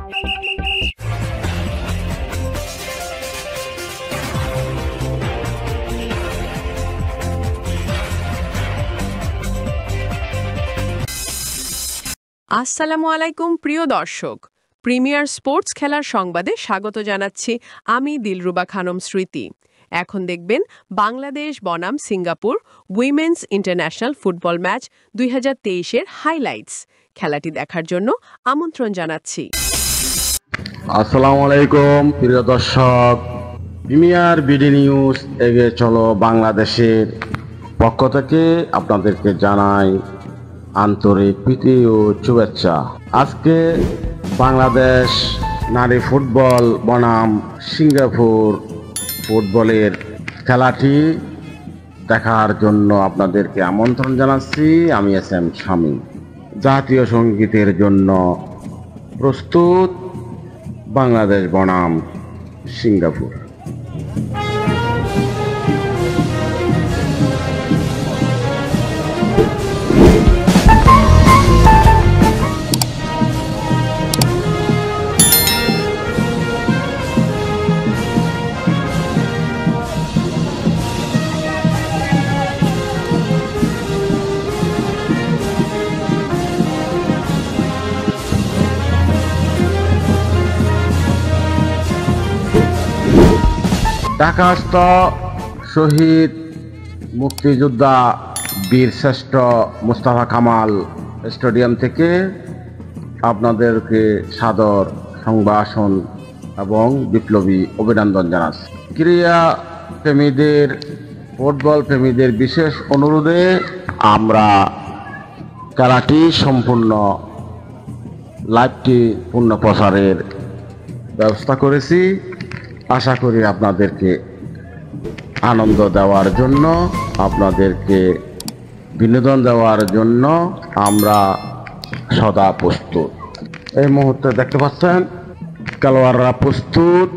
আসসালামু আলাইকুম প্রিয় দর্শক, প্রিমিয়ার স্পোর্টস খেলার সংবাদে স্বাগত জানাচ্ছি আমি দিলরুবা খানম স্মৃতি। এখন দেখবেন বাংলাদেশ বনাম Singapore women's international football match 2023-এর হাইলাইটস। খেলাটি দেখার জন্য আমন্ত্রণ জানাচ্ছি। আসসালামু আলাইকুম প্রিয় দর্শক, প্রিমিয়ার বিডি নিউজ এগিয়ে চলো বাংলাদেশের পক্ষ থেকে আপনাদেরকে জানাই আন্তরিক প্রীতি ও শুভেচ্ছা। আজকে বাংলাদেশ নারী ফুটবল বনাম সিঙ্গাপুর ফুটবলের খেলাটি দেখার জন্য আপনাদেরকে আমন্ত্রণ জানাচ্ছি। আমি এস.এম. শামীম। জাতীয় সঙ্গীতের জন্য প্রস্তুত বাংলাদেশ বনাম সিঙ্গাপুর। ঢাকাস্থ শহীদ মুক্তিযোদ্ধা বীরশ্রেষ্ঠ মোস্তফা কামাল স্টেডিয়াম থেকে আপনাদেরকে সাদর সংভাষণ এবং বিপ্লবী অভিনন্দন জানাচ্ছি। ক্রীড়া প্রেমীদের, ফুটবল প্রেমীদের বিশেষ অনুরোধে আমরা খেলাটি সম্পূর্ণ লাইভটি পূর্ণ প্রচারের ব্যবস্থা করেছি। আশা করি আপনাদেরকে আনন্দ দেওয়ার জন্য, আপনাদেরকে বিনোদন দেওয়ার জন্য আমরা সদা প্রস্তুত। এই মুহূর্তে দেখতে পাচ্ছেন খেলোয়াড়রা প্রস্তুত।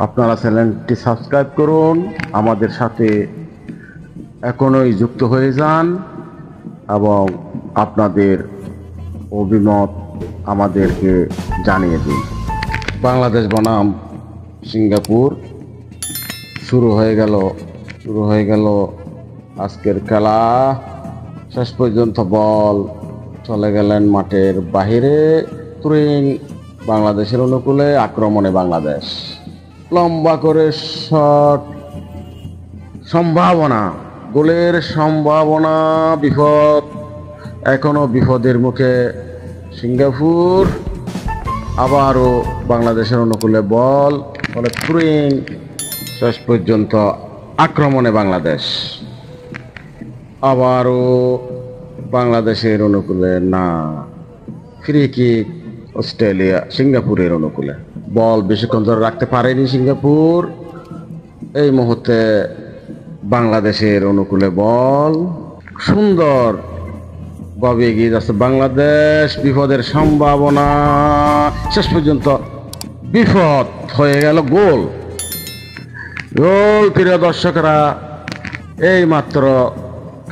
আপনারা চ্যানেলটি সাবস্ক্রাইব করুন, আমাদের সাথে এখনই যুক্ত হয়ে যান এবং আপনাদের অভিমত আমাদেরকে জানিয়ে দিন। বাংলাদেশ বনাম সিঙ্গাপুর শুরু হয়ে গেল আজকের খেলা। শেষ পর্যন্ত বল চলে গেলেন মাঠের বাহিরে। তুরিন বাংলাদেশের অনুকূলে, আক্রমণে বাংলাদেশ। লম্বা করে শট, সম্ভাবনা, গোলের সম্ভাবনা, বিপদ, এখনো বিপদের মুখে সিঙ্গাপুর। আবারও বাংলাদেশের অনুকূলে বল, ফলে তুরিন। শেষ পর্যন্ত আক্রমণে বাংলাদেশ। আবারও বাংলাদেশের অনুকূলে না, ফ্রি কিক অস্ট্রেলিয়া, সিঙ্গাপুরের অনুকূলে। বল বেশিক্ষণ ধরে রাখতে পারেনি সিঙ্গাপুর। এই মুহূর্তে বাংলাদেশের অনুকূলে বল, সুন্দর ভাবে এগিয়ে যাচ্ছে বাংলাদেশ। বিপদের সম্ভাবনা, শেষ পর্যন্ত বিপদ হয়ে গেল গোল। প্রিয় দর্শকরা, এই মাত্র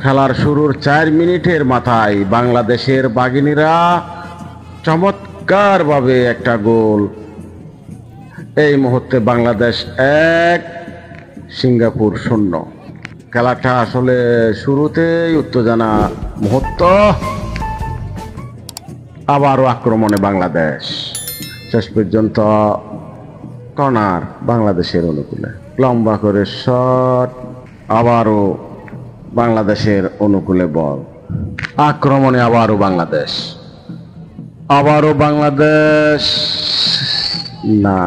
খেলার শুরুর 4 মিনিটের মাথায় বাংলাদেশের বাঘিনীরা চমৎকারভাবে একটা গোল। এই মুহূর্তে বাংলাদেশ 1, সিঙ্গাপুর 0। খেলাটা আসলে শুরুতেই উত্তেজনা মুহূর্ত। আবারও আক্রমণে বাংলাদেশ। শেষ পর্যন্ত কর্নার বাংলাদেশের অনুকূলে। লম্বা করে শট, আবারও বাংলাদেশের অনুকূলে বল। আক্রমণে আবারও বাংলাদেশ। না,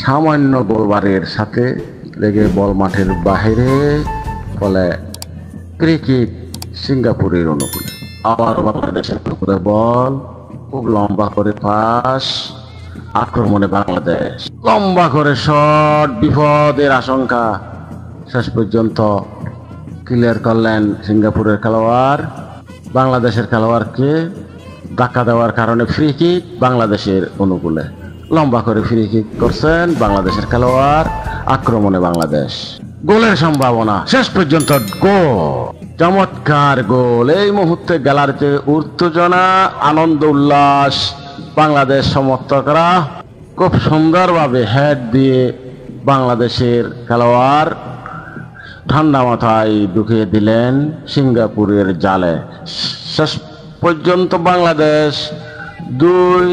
সামান্য গোলবারের সাথে লেগে বল মাঠের বাহিরে, ফলে ফ্রি কিক সিঙ্গাপুরের অনুকূলে। আবার বাংলাদেশের অনুকূলে বল, খুব লম্বা করে পাস, আক্রমণে বাংলাদেশ। লম্বা করে শট, বিপদের আশঙ্কা। শেষ পর্যন্ত ক্লিয়ার করলেন সিঙ্গাপুরের খেলোয়াড়। বাংলাদেশের খেলোয়াড়কে ধাক্কা দেওয়ার কারণে ফ্রি কিক বাংলাদেশের অনুকূলে। লম্বা করে ফ্রি কিক করছেন বাংলাদেশের খেলোয়াড়, আক্রমণে বাংলাদেশ। গোলের সম্ভাবনা, শেষ পর্যন্ত গোল। চমৎকার গোল। এই মুহূর্তে গ্যালারিতে উত্তেজনা, আনন্দ, উল্লাস বাংলাদেশ সমর্থকরা খুব সুন্দরভাবে হেড দিয়ে বাংলাদেশের খেলোয়াড় ঠান্ডা মাথায় ঢুকিয়ে দিলেন সিঙ্গাপুরের জালে। শেষ পর্যন্ত বাংলাদেশ 2,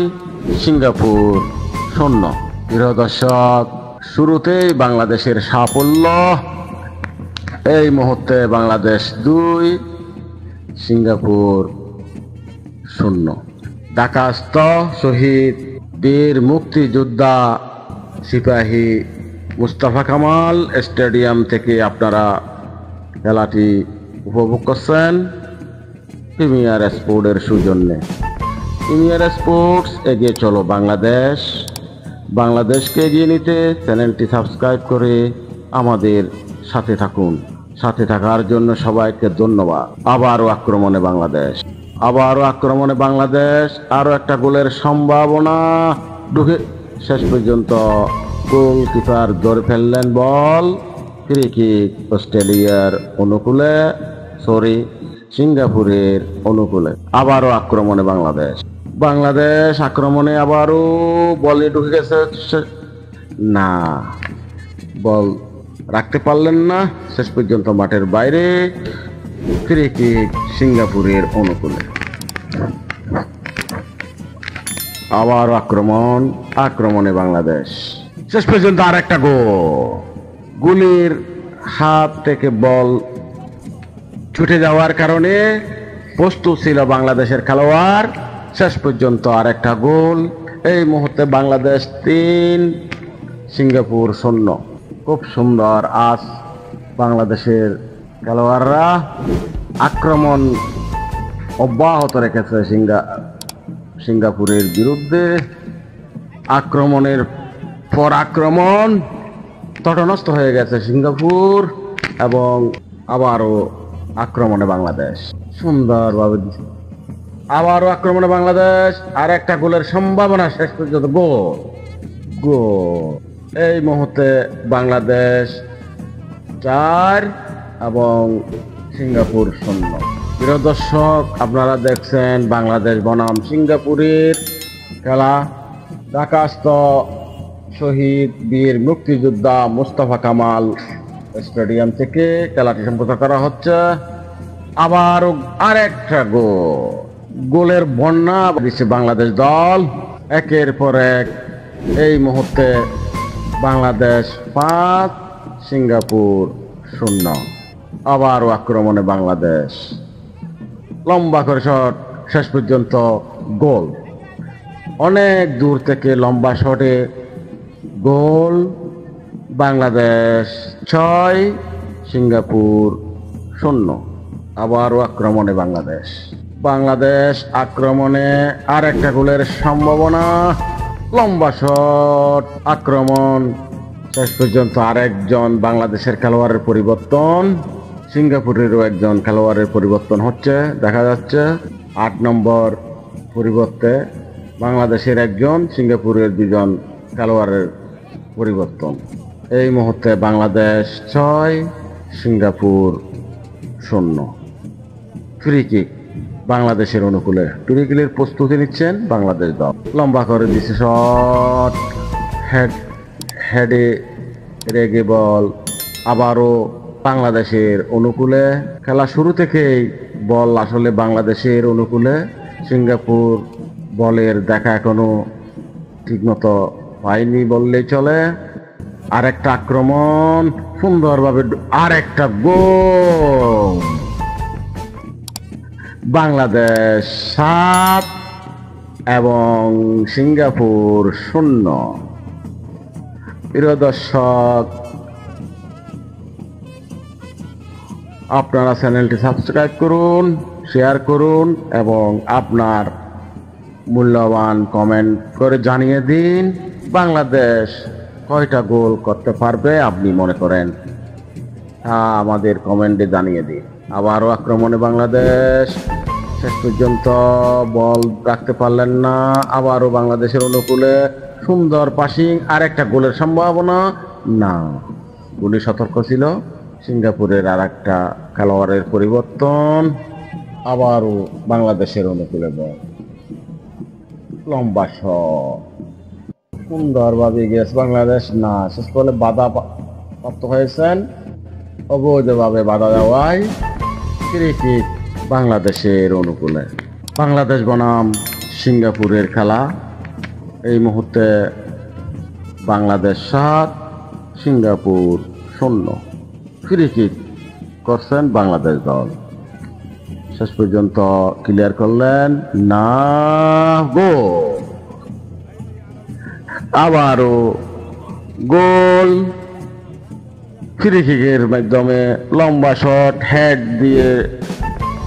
সিঙ্গাপুর 0। প্রিয় দর্শক, শুরুতেই বাংলাদেশের সাফল্য। এই মুহূর্তে বাংলাদেশ 2, সিঙ্গাপুর 0। ঢাকাস্থ শহীদ বীর মুক্তিযোদ্ধা সিপাহী মুস্তাফা কামাল স্টেডিয়াম থেকে আপনারা খেলাটি উপভোগ করছেন প্রিমিয়ার স্পোর্টের সৌজন্যে। প্রিমিয়ার স্পোর্টস, এগিয়ে চলো বাংলাদেশ। বাংলাদেশকে এগিয়ে নিতে চ্যানেলটি সাবস্ক্রাইব করে আমাদের সাথে থাকুন। সাথে থাকার জন্য সবাইকে ধন্যবাদ। আবারও আক্রমণে বাংলাদেশ, আরো একটা গোলের সম্ভাবনা। ঢুকে শেষ পর্যন্ত গোলকিপার ধরে ফেললেন বল। ফ্রি কিক অস্ট্রেলিয়ার অনুকূলে, সিঙ্গাপুরের অনুকূলে। আবারও আক্রমণে বাংলাদেশ আক্রমণে আবারও বলে ঢুকে গেছে, না বল রাখতে পারলেন না। শেষ পর্যন্ত মাঠের বাইরে। ফ্রি কিক সিঙ্গাপুরের অনুকূলে। আবার আক্রমণে বাংলাদেশ। শেষ পর্যন্ত আর একটা গুলির হাত থেকে বল ছুটে যাওয়ার কারণে প্রস্তুত ছিল বাংলাদেশের খেলোয়াড়। শেষ পর্যন্ত আর একটা গোল। এই মুহূর্তে বাংলাদেশ 3, সিঙ্গাপুর 0। খুব সুন্দর আজ বাংলাদেশের খেলোয়াড়রা আক্রমণ অব্যাহত রেখেছে সিঙ্গাপুরের বিরুদ্ধে। আক্রমণের পর আক্রমণ তটনস্থ হয়ে গেছে সিঙ্গাপুর, এবং আবারও আক্রমণে বাংলাদেশ সুন্দরভাবে। আবারও আক্রমণে বাংলাদেশ, আর একটা গোলের সম্ভাবনা। শেষ পর্যন্ত গোল। এই মুহূর্তে বাংলাদেশ 4 এবং সিঙ্গাপুর 0। প্রিয় দর্শক, আপনারা দেখছেন বাংলাদেশ বনাম সিঙ্গাপুরের খেলা। ঢাকাস্থ শহীদ বীর মুক্তিযোদ্ধা মুস্তাফা কামাল স্টেডিয়াম থেকে খেলাটি সম্পন্ন করা হচ্ছে। আবারও আরেকটা গোলের বন্যা দিচ্ছে বাংলাদেশ দল একের পর এক। এই মুহূর্তে বাংলাদেশ 5, সিঙ্গাপুর 0। আবারও আক্রমণে বাংলাদেশ, লম্বা করে শট। শেষ পর্যন্ত গোল। অনেক দূর থেকে লম্বা শটে গোল। বাংলাদেশ 6, সিঙ্গাপুর 0। আবারও আক্রমণে বাংলাদেশ আক্রমণে আর একটা গোলের সম্ভাবনা। লম্বা শট, আক্রমণ। শেষ পর্যন্ত আরেকজন বাংলাদেশের খেলোয়াড়ের পরিবর্তন। সিঙ্গাপুরেরও একজন খেলোয়াড়ের পরিবর্তন হচ্ছে, দেখা যাচ্ছে 8 নম্বর পরিবর্তে বাংলাদেশের একজন, সিঙ্গাপুরের 2 জন খেলোয়াড়ের পরিবর্তন। এই মুহূর্তে বাংলাদেশ 6, সিঙ্গাপুর 0। ফ্রি কিক বাংলাদেশের অনুকূলে। ফ্রি কিকের প্রস্তুতি নিচ্ছেন বাংলাদেশ দল। লম্বা করে দিচ্ছে শট, হেডে রেগে বল। আবারও বাংলাদেশের অনুকূলে। খেলা শুরু থেকেই বল আসলে বাংলাদেশের অনুকূলে। সিঙ্গাপুর বলের দেখা এখনো ঠিকমতো পায়নি বললেই চলে। আরেকটা আক্রমণ সুন্দরভাবে, আরেকটা গোল। বাংলাদেশ 7 এবং সিঙ্গাপুর 0। প্রিয় দর্শক, আপনারা চ্যানেলটি সাবস্ক্রাইব করুন, শেয়ার করুন এবং আপনার মূল্যবান কমেন্ট করে জানিয়ে দিন বাংলাদেশ কয়টা গোল করতে পারবে আপনি মনে করেন, আমাদের কমেন্টে জানিয়ে দিন। আবারও আক্রমণে বাংলাদেশ। শেষ পর্যন্ত বল রাখতে পারলেন না। আবারও বাংলাদেশের অনুকূলে সুন্দর পাসিং, আর একটা গোলের সম্ভাবনা। না, গুলি সতর্ক ছিল। সিঙ্গাপুরের আর একটা খেলোয়াড়ের পরিবর্তন। আবারও বাংলাদেশের অনুকূলে বল। লম্বা শট সুন্দরভাবে গিয়েছে বাংলাদেশ, না শেষ বলে বাধা প্রাপ্ত হয়েছেন, অবৈধভাবে বাধা দেওয়ায় ফ্রি কিক বাংলাদেশের অনুকূলে। বাংলাদেশ বনাম সিঙ্গাপুরের খেলা। এই মুহূর্তে বাংলাদেশ 7, সিঙ্গাপুর 0। ফ্রি কিক করছেন বাংলাদেশ দল, শেষ পর্যন্ত ক্লিয়ার করলেন না, গোল। আবারও গোল ফ্রি কিকের মাধ্যমে লম্বা শট হেড দিয়ে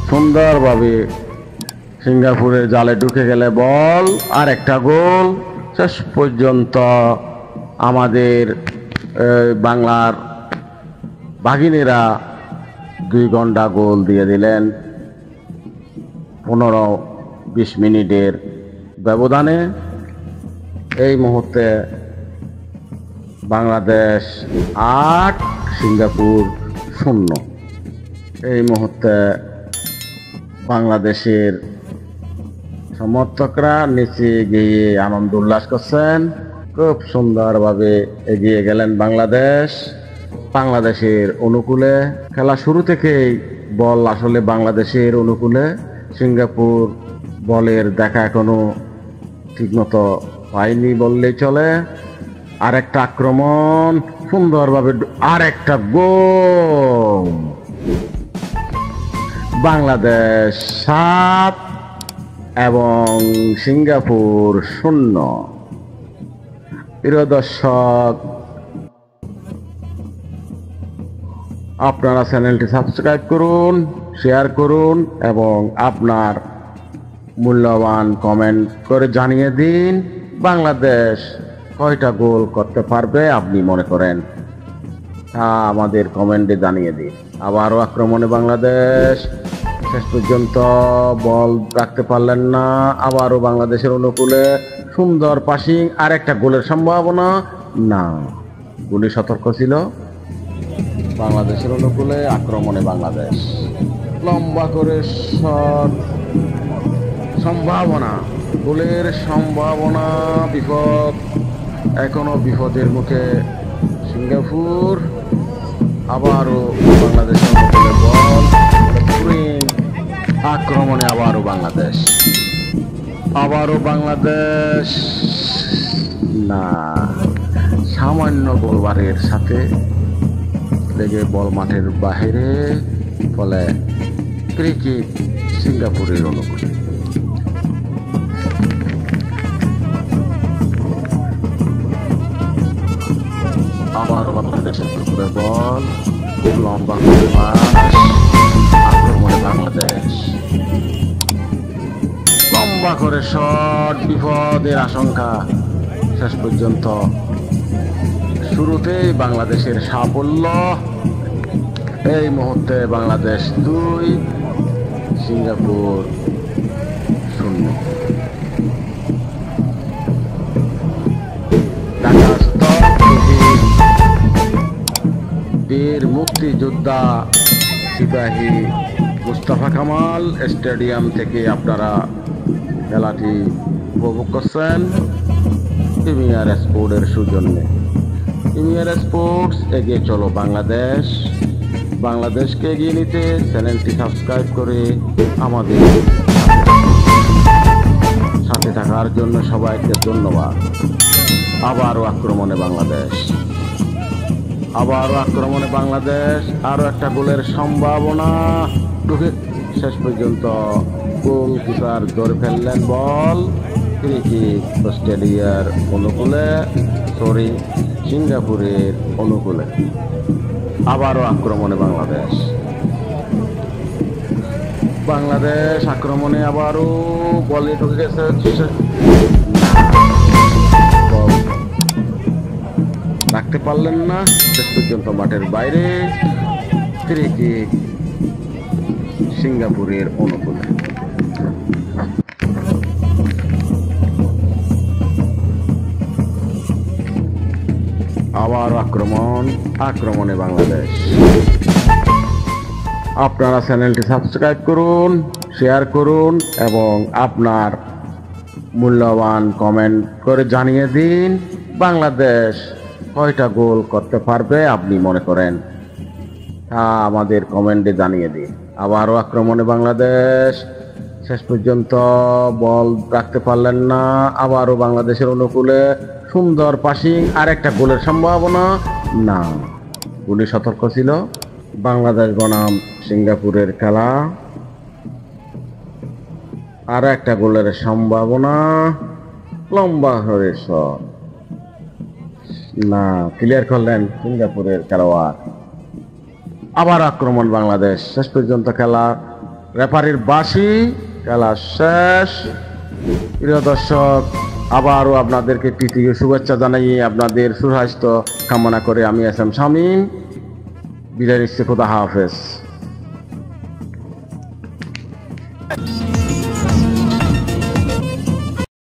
সুন্দরভাবে সিঙ্গাপুরের জালে ঢুকে গেলে বল, আর একটা গোল। শেষ পর্যন্ত আমাদের বাংলার বাঘিনীরা 2 ঘন্টা গোল দিয়ে দিলেন 15-20 মিনিটের ব্যবধানে। এই মুহূর্তে বাংলাদেশ 8, সিঙ্গাপুর 0। এই মুহূর্তে বাংলাদেশের সমর্থকরা নিচে গিয়ে আনন্দ উল্লাস করছেন। খুব সুন্দরভাবে এগিয়ে গেলেন বাংলাদেশ, বাংলাদেশের অনুকূলে। খেলা শুরু থেকেই বল আসলে বাংলাদেশের অনুকূলে। সিঙ্গাপুর বলের দেখা এখনো ঠিকমতো পায়নি বললেই চলে। আরেকটা আক্রমণ সুন্দরভাবে, আরেকটা গোল। বাংলাদেশ 7 এবং সিঙ্গাপুর 0। প্রিয় দর্শক, আপনারা চ্যানেলটি সাবস্ক্রাইব করুন, শেয়ার করুন এবং আপনার মূল্যবান কমেন্ট করে জানিয়ে দিন বাংলাদেশ কয়টা গোল করতে পারবে আপনি মনে করেন, তা আমাদের কমেন্টে জানিয়ে দিন। আবারও আক্রমণে বাংলাদেশ, শেষ পর্যন্ত বল রাখতে পারলেন না। আবারও বাংলাদেশের অনুকূলে সুন্দর পাসিং, আর একটা গোলের সম্ভাবনা, না, গোলে সতর্ক ছিল বাংলাদেশের অনুকূলে। আক্রমণে বাংলাদেশ লম্বা করে শট, সম্ভাবনা, গোলের সম্ভাবনা, বিপদ, এখনো বিপদের মুখে সিঙ্গাপুর। আবারও বাংলাদেশের অনুকূলে বল, আক্রমণে আবারও বাংলাদেশ, না, সামান্য গোলবারের সাথে লেগে বল মাঠের বাহিরে, ফলে ফ্রি কিক সিঙ্গাপুরের অনুকূলে। আবার বাংলাদেশের পুকুরে বল, খুব লম্বা করে পাস, আক্রমণে বাংলাদেশ, লম্বা করে শট, বিপদের আশঙ্কা। শেষ পর্যন্ত শুরুতেই বাংলাদেশের সাফল্য। এই মুহূর্তে বাংলাদেশ 2, সিঙ্গাপুর 0। বীর মুক্তিযোদ্ধা সিপাহী মুস্তাফা কামাল স্টেডিয়াম থেকে আপনারা খেলাটি উপভোগ করছেন প্রিমিয়ার স্পোর্টসের সৌজন্যে। প্রিমিয়ার স্পোর্টস, এগিয়ে চলো বাংলাদেশ। বাংলাদেশকে এগিয়ে নিতে চ্যানেলটি সাবস্ক্রাইব করে আমাদের সাথে থাকার জন্য সবাইকে ধন্যবাদ। আবারও আক্রমণে বাংলাদেশ, আরো একটা গোলের সম্ভাবনা। শেষ পর্যন্ত গোলকিপার ধরে ফেললেন বল। ফ্রি কিক অস্ট্রেলিয়ার অনুকূলে, সিঙ্গাপুরের অনুকূলে। আবারও আক্রমণে বাংলাদেশ, আক্রমণে আবারও বলে ঢুকে গেছে, রাখতে পারলেন না, শেষ পর্যন্ত মাঠের বাইরে। ফ্রি কিক সিঙ্গাপুরের অনুকূলে। আবার আক্রমণে বাংলাদেশ। আপনারা চ্যানেলটি সাবস্ক্রাইব করুন, শেয়ার করুন এবং আপনার মূল্যবান কমেন্ট করে জানিয়ে দিন বাংলাদেশ কয়টা গোল করতে পারবে আপনি মনে করেন, তা আমাদের কমেন্টে জানিয়ে দিন। আবারও আক্রমণে বাংলাদেশ, শেষ পর্যন্ত বল রাখতে পারলেন না। আবারও বাংলাদেশের অনুকূলে সুন্দর পাসিং, আর একটা গোলের সম্ভাবনা না, গুলি সতর্ক ছিল। বাংলাদেশ বনাম সিঙ্গাপুরের খেলা, আর একটা গোলের সম্ভাবনা, লম্বা হয়ে শট না, ক্লিয়ার করলেন সিঙ্গাপুরের খেলোয়াড়। আবার আক্রমণ বাংলাদেশ, শেষ পর্যন্ত খেলা, রেফারির বাঁশি, খেলা শেষ। প্রিয় দর্শক, আবারও আপনাদেরকে তৃতীয় শুভেচ্ছা জানাই, আপনাদের সুস্বাস্থ্য কামনা করে আমি এস এম শামীম বিদায় নিচ্ছি। খোদা হাফেজ।